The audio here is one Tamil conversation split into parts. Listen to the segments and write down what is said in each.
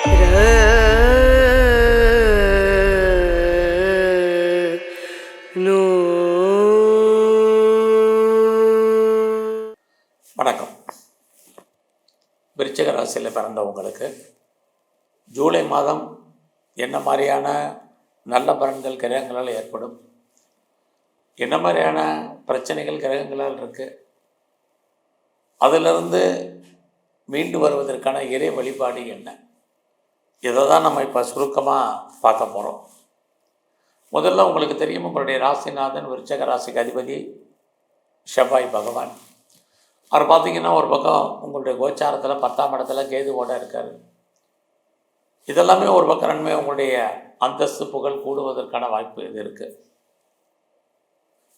வணக்கம். விருச்சிக ராசியில் பிறந்தவங்களுக்கு ஜூலை மாதம் என்ன மாதிரியான நல்ல பலன்கள் கிரகங்களால் ஏற்படும், என்ன மாதிரியான பிரச்சனைகள் கிரகங்களால் இருக்குது, அதிலிருந்து மீண்டு வருவதற்கான இறை வழிபாடு என்ன, இதை தான் நம்ம இப்போ சுருக்கமாக பார்க்க போகிறோம். முதல்ல உங்களுக்கு தெரியும், உங்களுடைய ராசிநாதன் விருச்சிக ராசிக்கு அதிபதி செவ்வாய் பகவான். அவர் பார்த்திங்கன்னா ஒரு பக்கம் உங்களுடைய கோச்சாரத்தில் 10ஆம் இடத்துல கேதுவோடு இருக்கார். இதெல்லாமே ஒரு பக்கம் நன்மை, உங்களுடைய அந்தஸ்து புகழ் கூடுவதற்கான வாய்ப்பு இது இருக்குது.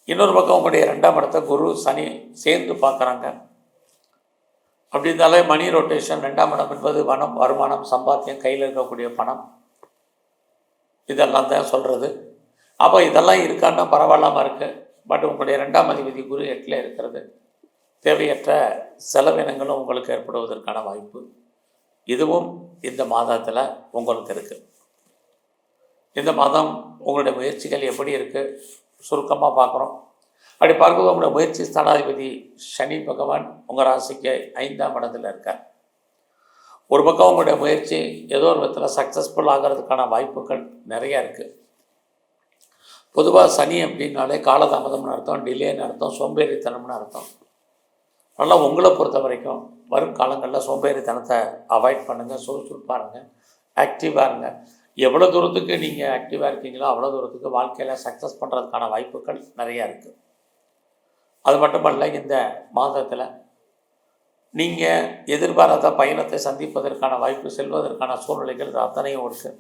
இன்னொரு பக்கம் உங்களுடைய 2ஆம் இடத்தை குரு சனி சேர்ந்து பார்க்குறாங்க. அப்படி இருந்தாலே மணி ரொட்டேஷன் 2ஆம் இடம் என்பது பணம், வருமானம், சம்பாத்தியம், கையில் இருக்கக்கூடிய பணம், இதெல்லாம் தான் சொல்கிறது. அப்போ இதெல்லாம் இருக்கான்னா பரவாயில்லாமல் இருக்குது. பட் உங்களுடைய 2ஆம் அதிபதி குரு 8ல் இருக்கிறது. தேவையற்ற செலவினங்களும் உங்களுக்கு ஏற்படுவதற்கான வாய்ப்பு இதுவும் இந்த மாதத்தில் உங்களுக்கு இருக்குது. இந்த மாதம் உங்களுடைய முயற்சிகள் எப்படி இருக்குது சுருக்கமாக பார்க்குறோம். அப்படி பார்க்கும்போது உங்களுடைய முயற்சி ஸ்தானாதிபதி சனி பகவான் உங்கள் ராசிக்கு 5ஆம் இடத்துல இருக்கார். ஒரு பக்கம் உங்களுடைய முயற்சி ஏதோ ஒரு விதத்தில் சக்ஸஸ்ஃபுல் ஆகிறதுக்கான வாய்ப்புகள் நிறையா இருக்குது. பொதுவாக சனி அப்படின்னாலே காலதாமதம்னு அர்த்தம், டிலேன்னு அர்த்தம், சோம்பேறித்தனம்னு அர்த்தம். நல்லா உங்களை பொறுத்த வரைக்கும் வரும் காலங்களில் சோம்பேறித்தனத்தை அவாய்ட் பண்ணுங்கள், சுறுசுறுப்பாக இருங்க, ஆக்டிவாக இருங்க. எவ்வளோ தூரத்துக்கு நீங்கள் ஆக்டிவாக இருக்கீங்களோ அவ்வளோ தூரத்துக்கு வாழ்க்கையில் சக்ஸஸ் பண்ணுறதுக்கான வாய்ப்புகள் நிறையா இருக்குது. அது மட்டுமல்ல, இந்த மாதத்தில் நீங்கள் எதிர்பாராத பயணத்தை சந்திப்பதற்கான வாய்ப்பு, செல்வதற்கான சூழ்நிலைகள் அத்தனையும் இருக்குது.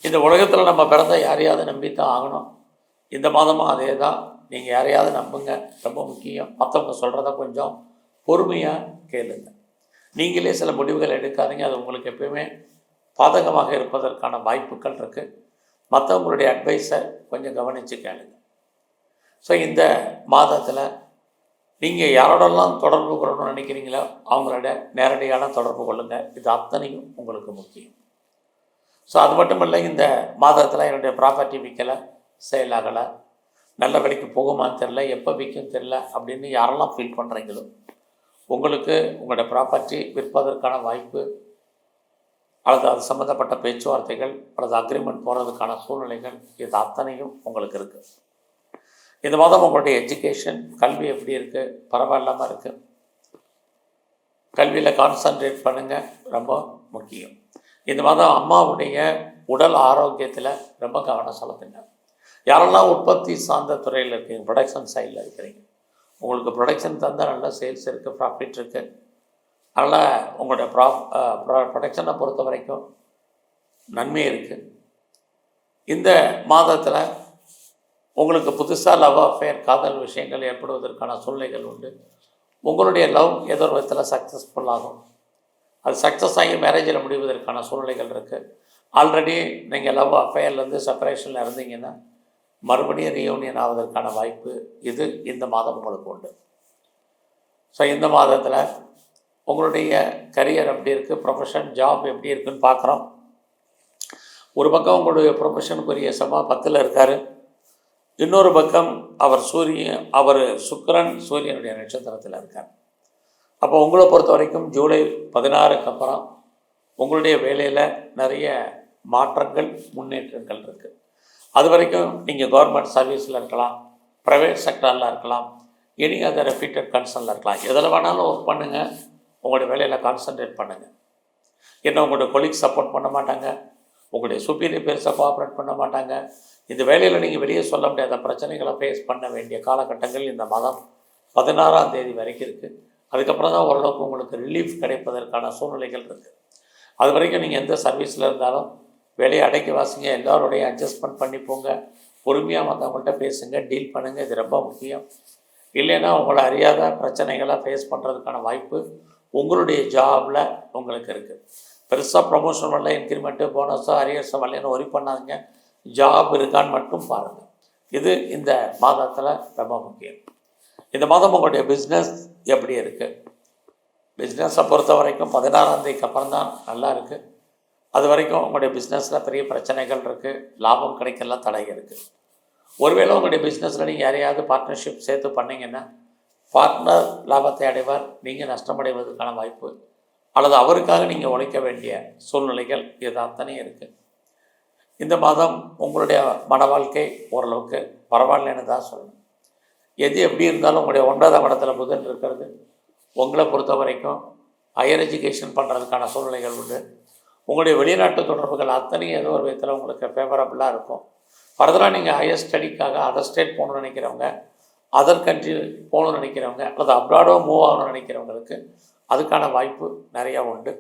இந்த உலகத்தில் நம்ம பிறந்த யாரையாவது நம்பித்தான் ஆகணும். இந்த மாதமும் அதே தான். நீங்கள் யாரையாவது நம்புங்க, ரொம்ப முக்கியம். மற்றவங்க சொல்கிறத கொஞ்சம் பொறுமையாக கேளுங்க. நீங்களே சில முடிவுகள் எடுக்காதீங்க, அது உங்களுக்கு எப்பயுமே பாதகமாக இருப்பதற்கான வாய்ப்புகள் இருக்குது. மற்றவங்களுடைய அட்வைஸை கொஞ்சம் கவனித்து கேளுங்க. ஸோ இந்த மாதத்தில் நீங்கள் யாரோடலாம் தொடர்பு கொள்ளணும்னு நினைக்கிறீங்களோ அவங்களோட நேரடியான தொடர்பு கொள்ளுங்கள். இது அத்தனையும் உங்களுக்கு முக்கியம். ஸோ அது மட்டும் இல்லை, இந்த மாதத்தில் என்னுடைய ப்ராப்பர்ட்டி விற்கலை, சேலாகலை, நல்ல விலைக்கு போகுமான்னு தெரில, எப்போ விற்கும் தெரில அப்படின்னு யாரெல்லாம் ஃபீல் பண்ணுறீங்களோ உங்களுக்கு உங்களோட ப்ராப்பர்ட்டி விற்பதற்கான வாய்ப்பு அல்லது அது சம்மந்தப்பட்ட பேச்சுவார்த்தைகள் அல்லது அக்ரிமெண்ட் போகிறதுக்கான சூழ்நிலைகள் இது அத்தனையும் உங்களுக்கு இருக்குது. இந்த மாதம் உங்களுடைய எஜுகேஷன், கல்வி எப்படி இருக்குது, பரவாயில்லாமல் இருக்குது. கல்வியில் கான்சன்ட்ரேட் பண்ணுங்கள், ரொம்ப முக்கியம். இந்த மாதம் அம்மாவுடைய உடல் ஆரோக்கியத்தில் ரொம்ப கவனம் செலுத்துங்க. யாரெல்லாம் உற்பத்தி சார்ந்த துறையில் இருக்கீங்க, ப்ரொடக்ஷன் சைடில் இருக்கிறீங்க, உங்களுக்கு ப்ரொடக்ஷன் தந்தால் நல்ல சேல்ஸ் இருக்குது, ப்ராஃபிட் இருக்குது. அதனால் உங்களுடைய ப்ரொடக்ஷனை பொறுத்த வரைக்கும் நன்மை இருக்குது. இந்த மாதத்தில் உங்களுக்கு புதுசாக லவ் அஃபேர், காதல் விஷயங்கள் ஏற்படுவதற்கான சூழ்நிலைகள் உண்டு. உங்களுடைய லவ் ஏதோ ஒரு விதத்தில் சக்ஸஸ்ஃபுல் ஆகும். அது சக்ஸஸ் ஆகி மேரேஜில் முடிவதற்கான சூழ்நிலைகள் இருக்குது. ஆல்ரெடி நீங்கள் லவ் அஃபேர்லேருந்து செப்பரேஷனில் இருந்தீங்கன்னா மறுபடியும் ரீயூனியன் ஆவதற்கான வாய்ப்பு இது இந்த மாதம் உங்களுக்கு உண்டு. ஸோ இந்த மாதத்தில் உங்களுடைய கரியர் எப்படி இருக்குது, ப்ரொஃபஷன், ஜாப் எப்படி இருக்குதுன்னு பார்க்குறோம். ஒரு பக்கம் உங்களுடைய ப்ரொஃபஷனுக்குரிய செவ்வாய் 10ல் இருக்கார். இன்னொரு பக்கம் அவர் சுக்கிரன் சூரியனுடைய நட்சத்திரத்தில் இருக்கார். அப்போ உங்களை பொறுத்த வரைக்கும் ஜூலை 16க்கு அப்புறம் உங்களுடைய வேலையில் நிறைய மாற்றங்கள், முன்னேற்றங்கள் இருக்குது. அது வரைக்கும் நீங்கள் கவர்மெண்ட் சர்வீஸில் இருக்கலாம், ப்ரைவேட் செக்டரில் இருக்கலாம், எனி அதர் ரெப்யூட்டட் கன்சர்னில் இருக்கலாம். எதில் வேணாலும் ஒர்க் பண்ணுங்கள், உங்களுடைய வேலையில் கான்சன்ட்ரேட் பண்ணுங்கள். ஏன்னா உங்களுடைய கொலீக்ஸ் சப்போர்ட் பண்ண மாட்டாங்க, உங்களுடைய சுப்பீரியர் பெருசாக கோஆப்ரேட் பண்ண மாட்டாங்க. இந்த வேலையில் நீங்கள் வெளியே சொல்ல முடியாத பிரச்சனைகளை ஃபேஸ் பண்ண வேண்டிய காலகட்டங்கள் இந்த மாதம் 16ஆம் தேதி வரைக்கும் இருக்குது. அதுக்கப்புறம் தான் ஓரளவுக்கு உங்களுக்கு ரிலீஃப் கிடைப்பதற்கான சூழ்நிலைகள் இருக்குது. அது வரைக்கும் நீங்கள் எந்த சர்வீஸில் இருந்தாலும் வேலையை அடைக்க வாசிங்க, எல்லோருடைய அட்ஜஸ்ட்மெண்ட் பண்ணி போங்க, பொறுமையாக மற்றவங்கள்ட்ட பேசுங்க, டீல் பண்ணுங்கள். இது ரொம்ப முக்கியம். இல்லைன்னா உங்களை அறியாத பிரச்சனைகளை ஃபேஸ் பண்ணுறதுக்கான வாய்ப்பு உங்களுடைய ஜாபில் உங்களுக்கு இருக்குது. பெருசாக ப்ரொமோஷன் வரல, இன்க்ரிமெண்ட்டு, போனஸோ, அரியர்ஸோ வரலன்னு ஒரி பண்ணாதீங்க. ஜாப் இருக்கான்னு மட்டும் பாருங்கள். இது இந்த மாதத்தில் ரொம்ப முக்கியம். இந்த மாதம் உங்களுடைய பிஸ்னஸ் எப்படி இருக்குது? பிஸ்னஸை பொறுத்த வரைக்கும் 16ஆம் தேதிக்கு அப்புறம் தான் நல்லா இருக்குது. அது வரைக்கும் உங்களுடைய பிஸ்னஸில் பெரிய பிரச்சனைகள் இருக்குது, லாபம் கிடைக்கலாம் தடை இருக்குது. ஒருவேளை உங்களுடைய பிஸ்னஸில் நீங்கள் யாரையாவது பார்ட்னர்ஷிப் சேர்த்து பண்ணிங்கன்னா பார்ட்னர் லாபத்தை அடைவார், நீங்கள் நஷ்டமடைவதற்கான வாய்ப்பு, அல்லது அவருக்காக நீங்கள் உழைக்க வேண்டிய சூழ்நிலைகள் இது அத்தனையும் இருக்குது. இந்த மாதம் உங்களுடைய மன வாழ்க்கை ஓரளவுக்கு பரவாயில்லைன்னு தான் சொல்லணும். எது எப்படி இருந்தாலும் உங்களுடைய 9ஆம் இடத்துல புதன் இருக்கிறது உங்களை பொறுத்த வரைக்கும் ஹையர் எஜுகேஷன் பண்ணுறதுக்கான சூழ்நிலைகள் உண்டு. உங்களுடைய வெளிநாட்டு தொடர்புகள் அத்தனையும் ஏதோ ஒரு விதத்தில் உங்களுக்கு ஃபேவரபுளாக இருக்கும். ஃபர்தராக நீங்கள் ஹையர் ஸ்டடிக்காக அதர் ஸ்டேட் போகணுன்னு நினைக்கிறவங்க, அதர் கண்ட்ரி போகணுன்னு நினைக்கிறவங்க, அல்லது அப்ராடோ மூவ் ஆகணும்னு நினைக்கிறவங்களுக்கு அதுக்கான வாய்ப்பு நிறையா உண்டு.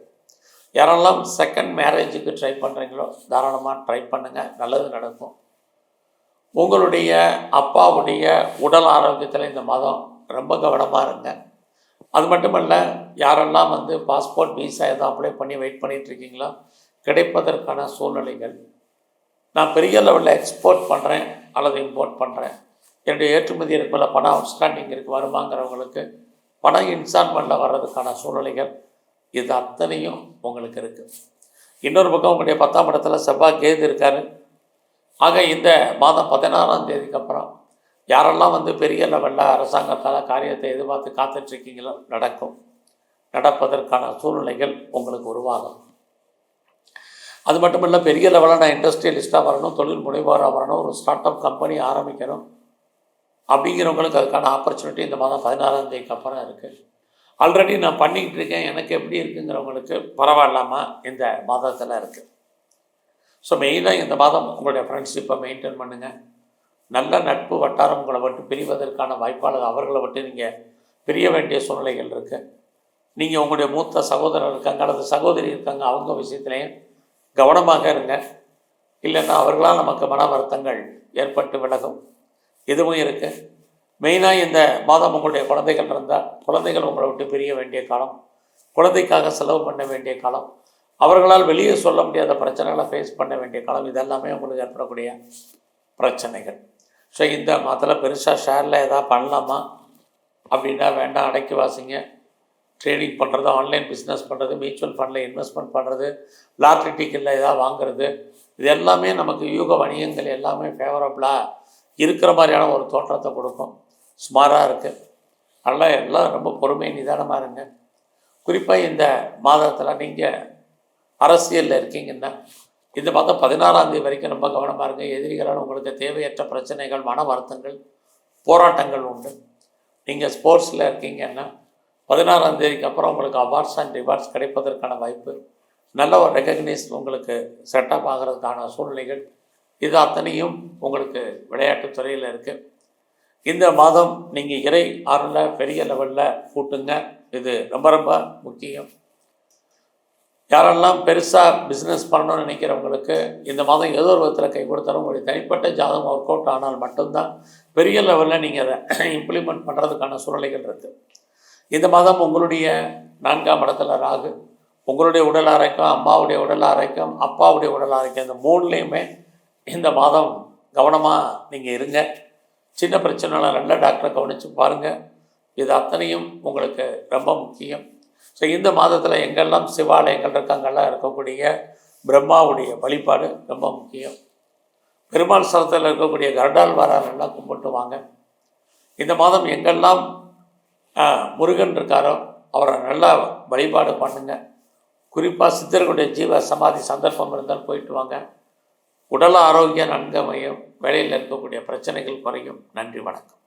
யாரெல்லாம் செகண்ட் மேரேஜுக்கு ட்ரை பண்ணுறீங்களோ தாராளமாக ட்ரை பண்ணுங்கள், நல்லது நடக்கும். உங்களுடைய அப்பாவுடைய உடல் ஆரோக்கியத்தில் இந்த மாதம் ரொம்ப கவனமாக இருங்க. அது மட்டுமல்ல, யாரெல்லாம் பாஸ்போர்ட் விசா எதுவும் அப்ளை பண்ணி வெயிட் பண்ணிகிட்ருக்கீங்களோ கிடைப்பதற்கான சூழ்நிலைகள், நான் பெரிய லெவலில் எக்ஸ்போர்ட் பண்ணுறேன் அல்லது இம்போர்ட் பண்ணுறேன், என்னுடைய ஏற்றுமதி இருப்பில் பணம் அவுட்ஸ்டாண்டிங் இருக்குது வருமாங்கிறவங்களுக்கு பணம் இன்ஸ்டால்மெண்ட்டில் வர்றதுக்கான சூழ்நிலைகள் இது அத்தனையும் உங்களுக்கு இருக்குது. இன்னொரு பக்கம் உங்களுடைய 10ஆம் இடத்துல செவ்வாய் கேது இருக்கார். ஆக இந்த மாதம் 16ஆம் தேதிக்கு அப்புறம் யாரெல்லாம் பெரிய லெவலில் அரசாங்கத்தால் காரியத்தை எதிர்பார்த்து காத்துட்ருக்கீங்களோ நடக்கும், நடப்பதற்கான சூழ்நிலைகள் உங்களுக்கு உருவாகும். அது மட்டும் இல்லை, பெரிய லெவலில் நான் இண்டஸ்ட்ரியலிஸ்ட்டாக வரணும், தொழில் முனைவோராக வரணும், ஒரு ஸ்டார்ட் அப் கம்பெனி ஆரம்பிக்கணும் அப்படிங்கிறவங்களுக்கு அதுக்கான ஆப்பர்ச்சுனிட்டி இந்த மாதம் 16ஆம் தேதிக்கு அப்புறம் இருக்குது. ஆல்ரெடி நான் பண்ணிக்கிட்டு இருக்கேன், எனக்கு எப்படி இருக்குங்கிறவங்களுக்கு பரவாயில்லாமல் இந்த மாதத்தில் இருக்குது. ஸோ மெயினாக இந்த மாதம் உங்களுடைய ஃப்ரெண்ட்ஷிப்பை மெயின்டைன் பண்ணுங்கள். நல்ல நட்பு வட்டாரம் உங்களை விட்டு பிரிவதற்கான வாய்ப்பாளர், அவர்களை விட்டு நீங்கள் பிரிய வேண்டிய சூழ்நிலைகள் இருக்குது. நீங்கள் உங்களுடைய மூத்த சகோதரர் இருக்காங்க அல்லது சகோதரி இருக்காங்க, அவங்க விஷயத்துலேயும் கவனமாக இருங்க. இல்லைன்னா அவர்களால் நமக்கு மன வருத்தங்கள் ஏற்பட்டு விலகும், இதுவும் இருக்குது. மெயினாக இந்த மாதம் உங்களுடைய குழந்தைகள் இருந்தால் குழந்தைகள் உங்களை விட்டு பிரிய வேண்டிய காலம், குழந்தைக்காக செலவு பண்ண வேண்டிய காலம், அவர்களால் வெளியே சொல்ல முடியாத பிரச்சனைகளை ஃபேஸ் பண்ண வேண்டிய காலம், இதெல்லாமே உங்களுக்கு ஏற்படக்கூடிய பிரச்சனைகள். ஸோ இந்த மாதத்தில் பெருசாக ஷேரில் எதாவது பண்ணலாமா அப்படின்னா வேண்டாம், அடக்கி வாசிங்க. ட்ரேடிங் பண்ணுறது, ஆன்லைன் பிஸ்னஸ் பண்ணுறது, மியூச்சுவல் ஃபண்டில் இன்வெஸ்ட்மெண்ட் பண்ணுறது, லாட்ரி டிக்கெட்டில் எதாவது வாங்குறது, இது எல்லாமே நமக்கு யூக வணிகங்கள் எல்லாமே ஃபேவரபுளாக இருக்கிற மாதிரியான ஒரு தோற்றத்தை கொடுக்கும். சுமாராக இருக்குது. அதனால் எல்லாம் ரொம்ப பொறுமை நிதானமாக இருங்க. குறிப்பாக இந்த மாதத்தில் நீங்கள் அரசியலில் இருக்கீங்கன்னா இந்த மாதம் 16ஆம் தேதி வரைக்கும் ரொம்ப கவனமாக இருங்க. எதிரிகளால் உங்களுக்கு தேவையற்ற பிரச்சனைகள், மன வருத்தங்கள், போராட்டங்கள் உண்டு. நீங்கள் ஸ்போர்ட்ஸில் இருக்கீங்கன்னா 16ஆம் தேதிக்கு அப்புறம் உங்களுக்கு அவார்ட்ஸ் அண்ட் ரிவார்ட்ஸ் கிடைப்பதற்கான வாய்ப்பு, நல்ல ஒரு ரெகக்னைஸ் உங்களுக்கு செட்டப் ஆகிறதுக்கான சூழ்நிலைகள், இது அத்தனையும் உங்களுக்கு விளையாட்டுத் துறையில் இருக்குது. இந்த மாதம் நீங்கள் இறை அருளை பெரிய லெவலில் கூட்டுங்க, இது ரொம்ப ரொம்ப முக்கியம். யாரெல்லாம் பெருசாக பிஸ்னஸ் பண்ணணும்னு நினைக்கிறவங்களுக்கு இந்த மாதம் ஏதோ ஒரு விதத்தில் கை கொடுத்தாலும் உங்களுடைய தனிப்பட்ட ஜாதகம் ஒர்க் அவுட் ஆனால் மட்டும்தான் பெரிய லெவலில் நீங்கள் அதை இம்ப்ளிமெண்ட் பண்ணுறதுக்கான சூழ்நிலைகள் இருக்குது. இந்த மாதம் உங்களுடைய 4ஆம் இடத்துல ராகு, உங்களுடைய உடல் ஆரோக்கியம், அம்மாவுடைய உடல் ஆரோக்கியம், அப்பாவுடைய உடல் ஆரோக்கியம், இந்த 3லேயுமே இந்த மாதம் கவனமாக நீங்கள் இருங்க. சின்ன பிரச்சனைலாம் நல்ல டாக்டரை கவனித்து பாருங்கள், இது அத்தனையும் உங்களுக்கு ரொம்ப முக்கியம். ஸோ இந்த மாதத்தில் எங்கெல்லாம் சிவாலயங்கள் இருக்காங்கெல்லாம் இருக்கக்கூடிய பிரம்மாவுடைய வழிபாடு ரொம்ப முக்கியம். பெருமாள் ஸ்தலத்தில் இருக்கக்கூடிய கருடாழ்வாரெல்லாம் கும்பிட்டு வாங்க. இந்த மாதம் எங்கெல்லாம் முருகன் இருக்காரோ அவரை நல்லா வழிபாடு பண்ணுங்கள். குறிப்பாக சித்தர்களுடைய ஜீவ சமாதி சந்தர்ப்பம் இருந்தால் போயிட்டு வாங்க. உடல் ஆரோக்கியம் நன்கமையும், வேலையில் இருக்கக்கூடிய பிரச்சனைகள் குறையும். நன்றி, வணக்கம்.